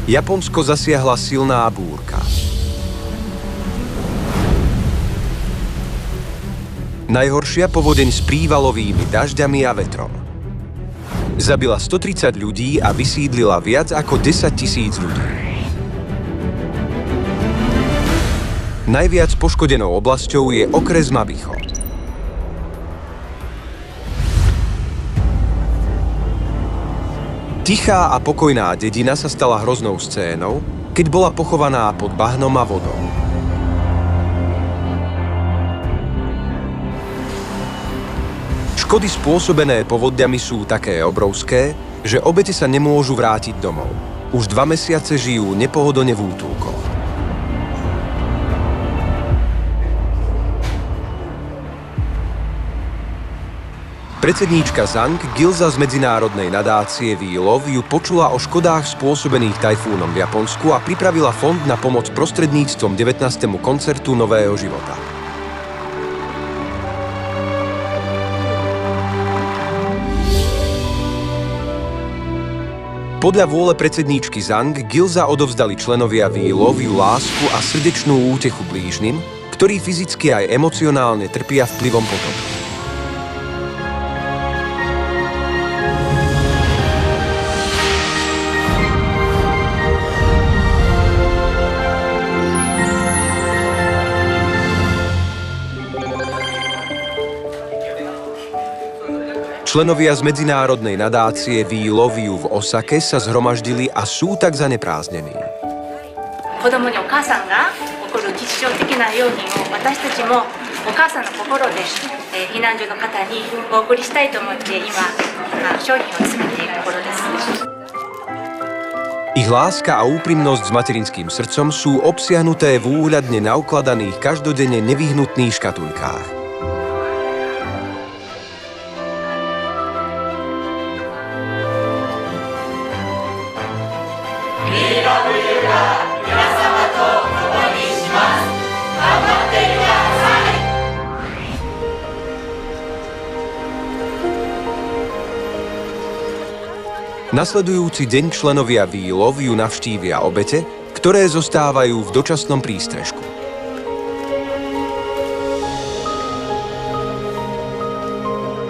Japonsko zasiahla silná búrka. Najhoršia povodeň s prívalovými dažďami a vetrom. Zabila 130 ľudí a vysídlila viac ako 10 000 ľudí. Najviac poškodenou oblasťou je okres Mabicho. Tichá a pokojná dedina sa stala hroznou scénou, keď bola pochovaná pod bahnom a vodou. Škody spôsobené povodňami sú také obrovské, že obete sa nemôžu vrátiť domov. Už 2 mesiace žijú nepohodlne v útulkoch. Predsedníčka Zhang Gilza z medzinárodnej nadácie We Love You počula o škodách spôsobených tajfúnom v Japonsku a pripravila fond na pomoc prostredníctvom 19. koncertu Nového života. Podľa vôle predsedníčky Zhang Gilza odovzdali členovia We Love You lásku a srdečnú útechu blížnym, ktorí fyzicky aj emocionálne trpia vplyvom potopu. Členovia z medzinárodnej nadácie We Love You v Osake sa zhromaždili a sú tak zaneprázdnení. 子供にお母さんが起こる日常的な用品を私たちもお母さんの心で避難所の方にお送りしたいと思って今商品を詰めているところです。 Ich láska a úprimnosť s materinským srdcom sú obsiahnuté v úhľadne naukladaných každodenne nevyhnutných škatuľkách. Nasledujúci deň členovia We Love You navštívia obete, ktoré zostávajú v dočasnom prístrežku.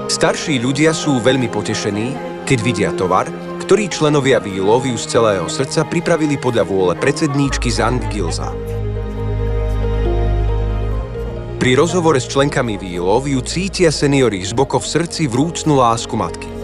Starší ľudia sú veľmi potešení, keď vidia tovar, ktorý členovia We Love You z celého srdca pripravili podľa vôle predsedníčky Zhang Gilza. Pri rozhovore s členkami We Love You cítia seniori zboko v srdci vrúcnu lásku matky.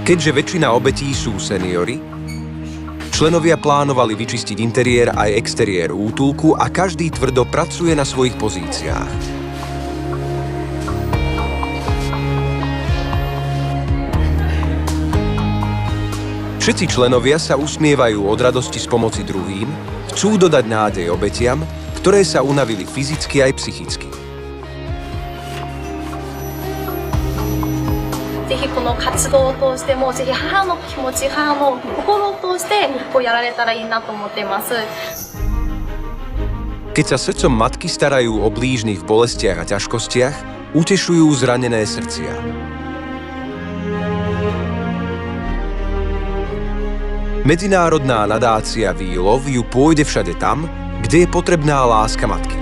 Keďže väčšina obetí sú seniori, členovia plánovali vyčistiť interiér aj exteriér útulku a každý tvrdo pracuje na svojich pozíciách. Všetci členovia sa usmievajú od radosti z pomoci druhým, chcú dodať nádej obetiam, ktoré sa unavili fyzicky aj psychicky. ぜひこの活動を通してもぜひ母の気持ち、母の心を通してやられたらいいなと思っています。 Keď sa srdcom matky starajú o blížnych v bolestiach a ťažkostiach, utešujú zranené srdcia. Medzinárodná nadácia We Love You pôjde všade tam, kde je potrebná láska matky.